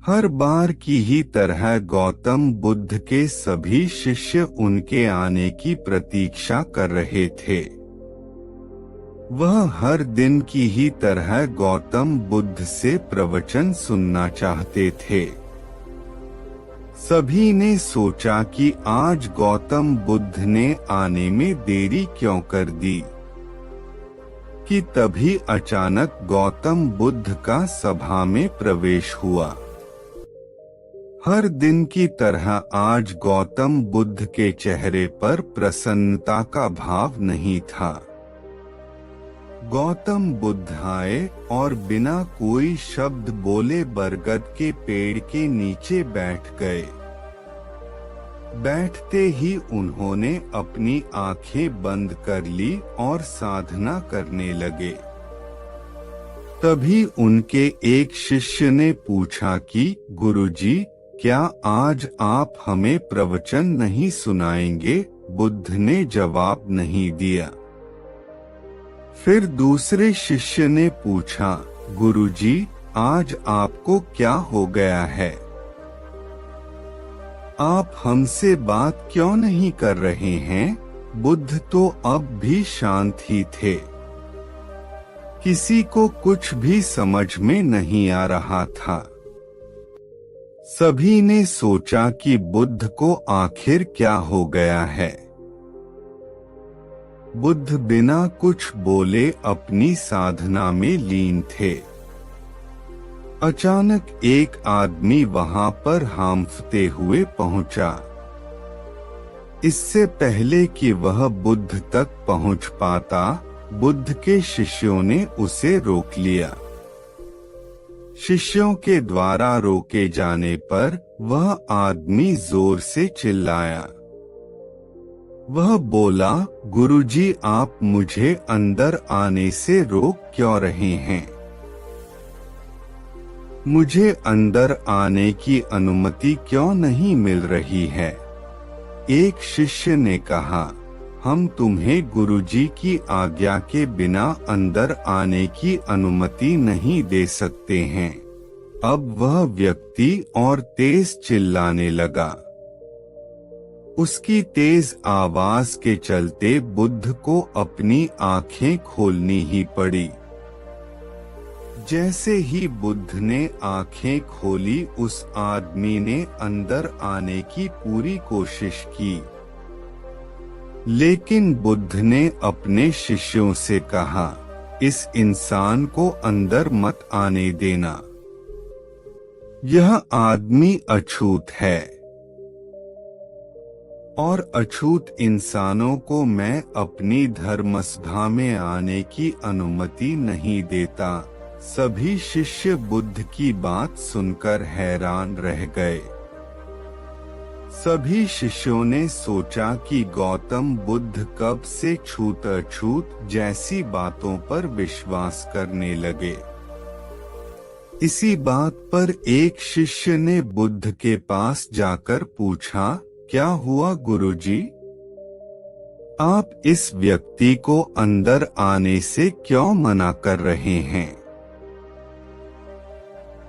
हर बार की ही तरह गौतम बुद्ध के सभी शिष्य उनके आने की प्रतीक्षा कर रहे थे। वह हर दिन की ही तरह गौतम बुद्ध से प्रवचन सुनना चाहते थे। सभी ने सोचा कि आज गौतम बुद्ध ने आने में देरी क्यों कर दी, कि तभी अचानक गौतम बुद्ध का सभा में प्रवेश हुआ। हर दिन की तरह आज गौतम बुद्ध के चेहरे पर प्रसन्नता का भाव नहीं था। गौतम बुद्ध आए और बिना कोई शब्द बोले बरगद के पेड़ के नीचे बैठ गए। बैठते ही उन्होंने अपनी आंखें बंद कर ली और साधना करने लगे। तभी उनके एक शिष्य ने पूछा कि गुरुजी, क्या आज आप हमें प्रवचन नहीं सुनाएंगे? बुद्ध ने जवाब नहीं दिया। फिर दूसरे शिष्य ने पूछा, गुरुजी, आज आपको क्या हो गया है? आप हमसे बात क्यों नहीं कर रहे हैं? बुद्ध तो अब भी शांत ही थे। किसी को कुछ भी समझ में नहीं आ रहा था। सभी ने सोचा कि बुद्ध को आखिर क्या हो गया है। बुद्ध बिना कुछ बोले अपनी साधना में लीन थे। अचानक एक आदमी वहां पर हांफते हुए पहुंचा। इससे पहले कि वह बुद्ध तक पहुंच पाता, बुद्ध के शिष्यों ने उसे रोक लिया। शिष्यों के द्वारा रोके जाने पर वह आदमी जोर से चिल्लाया। वह बोला, गुरुजी, आप मुझे अंदर आने से रोक क्यों रहे हैं? मुझे अंदर आने की अनुमति क्यों नहीं मिल रही है? एक शिष्य ने कहा, हम तुम्हें गुरुजी की आज्ञा के बिना अंदर आने की अनुमति नहीं दे सकते हैं। अब वह व्यक्ति और तेज चिल्लाने लगा। उसकी तेज आवाज के चलते बुद्ध को अपनी आंखें खोलनी ही पड़ी। जैसे ही बुद्ध ने आंखें खोली, उस आदमी ने अंदर आने की पूरी कोशिश की, लेकिन बुद्ध ने अपने शिष्यों से कहा, इस इंसान को अंदर मत आने देना। यह आदमी अछूत है और अछूत इंसानों को मैं अपनी धर्मसभा में आने की अनुमति नहीं देता। सभी शिष्य बुद्ध की बात सुनकर हैरान रह गए। सभी शिष्यों ने सोचा कि गौतम बुद्ध कब से छूत-अछूत जैसी बातों पर विश्वास करने लगे। इसी बात पर एक शिष्य ने बुद्ध के पास जाकर पूछा, क्या हुआ गुरुजी? आप इस व्यक्ति को अंदर आने से क्यों मना कर रहे हैं?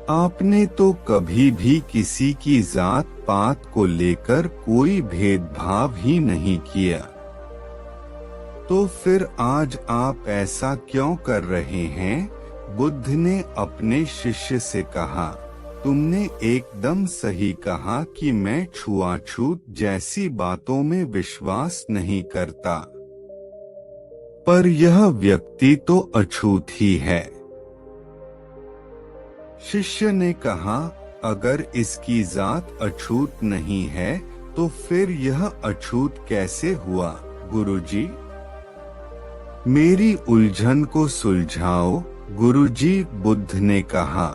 आपने तो कभी भी किसी की जात पात को लेकर कोई भेदभाव ही नहीं किया, तो फिर आज आप ऐसा क्यों कर रहे हैं? बुद्ध ने अपने शिष्य से कहा, तुमने एकदम सही कहा कि मैं छुआछूत जैसी बातों में विश्वास नहीं करता, पर यह व्यक्ति तो अछूत ही है। शिष्य ने कहा, अगर इसकी जात अछूत नहीं है तो फिर यह अछूत कैसे हुआ गुरुजी? मेरी उलझन को सुलझाओ गुरुजी। बुद्ध ने कहा,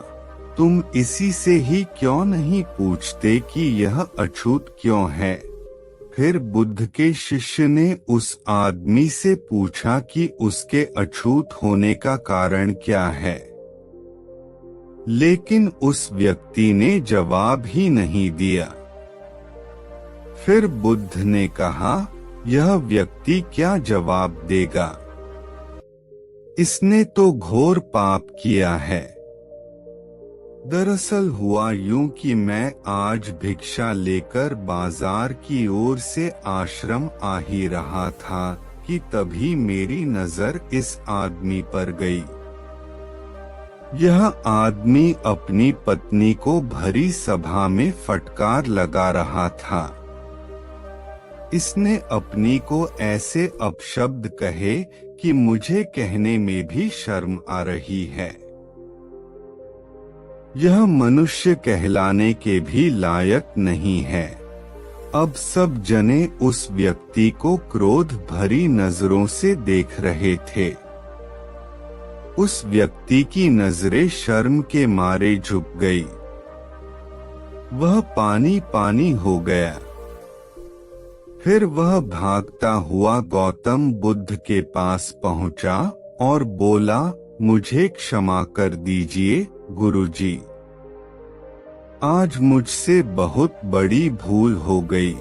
तुम इसी से ही क्यों नहीं पूछते कि यह अछूत क्यों है? फिर बुद्ध के शिष्य ने उस आदमी से पूछा कि उसके अछूत होने का कारण क्या है, लेकिन उस व्यक्ति ने जवाब ही नहीं दिया। फिर बुद्ध ने कहा, यह व्यक्ति क्या जवाब देगा? इसने तो घोर पाप किया है। दरअसल हुआ यूं कि मैं आज भिक्षा लेकर बाजार की ओर से आश्रम आ ही रहा था कि तभी मेरी नजर इस आदमी पर गई। यह आदमी अपनी पत्नी को भरी सभा में फटकार लगा रहा था। इसने अपनी को ऐसे अपशब्द कहे कि मुझे कहने में भी शर्म आ रही है। यह मनुष्य कहलाने के भी लायक नहीं है। अब सब जने उस व्यक्ति को क्रोध भरी नजरों से देख रहे थे। उस व्यक्ति की नजरें शर्म के मारे झुक गई। वह पानी पानी हो गया। फिर वह भागता हुआ गौतम बुद्ध के पास पहुंचा और बोला, मुझे क्षमा कर दीजिए गुरुजी। आज मुझसे बहुत बड़ी भूल हो गई।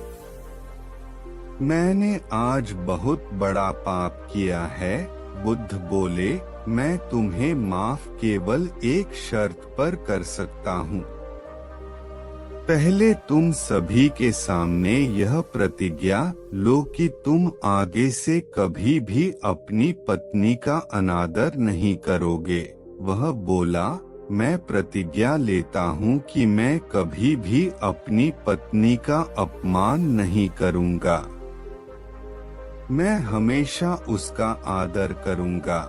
मैंने आज बहुत बड़ा पाप किया है। बुद्ध बोले, मैं तुम्हें माफ केवल एक शर्त पर कर सकता हूँ। पहले तुम सभी के सामने यह प्रतिज्ञा लो कि तुम आगे से कभी भी अपनी पत्नी का अनादर नहीं करोगे। वह बोला, मैं प्रतिज्ञा लेता हूँ कि मैं कभी भी अपनी पत्नी का अपमान नहीं करूँगा। मैं हमेशा उसका आदर करूँगा।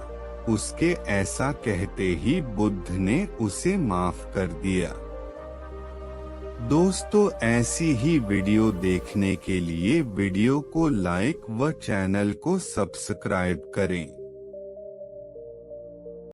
उसके ऐसा कहते ही बुद्ध ने उसे माफ कर दिया। दोस्तों, ऐसी ही वीडियो देखने के लिए वीडियो को लाइक व चैनल को सब्सक्राइब करें।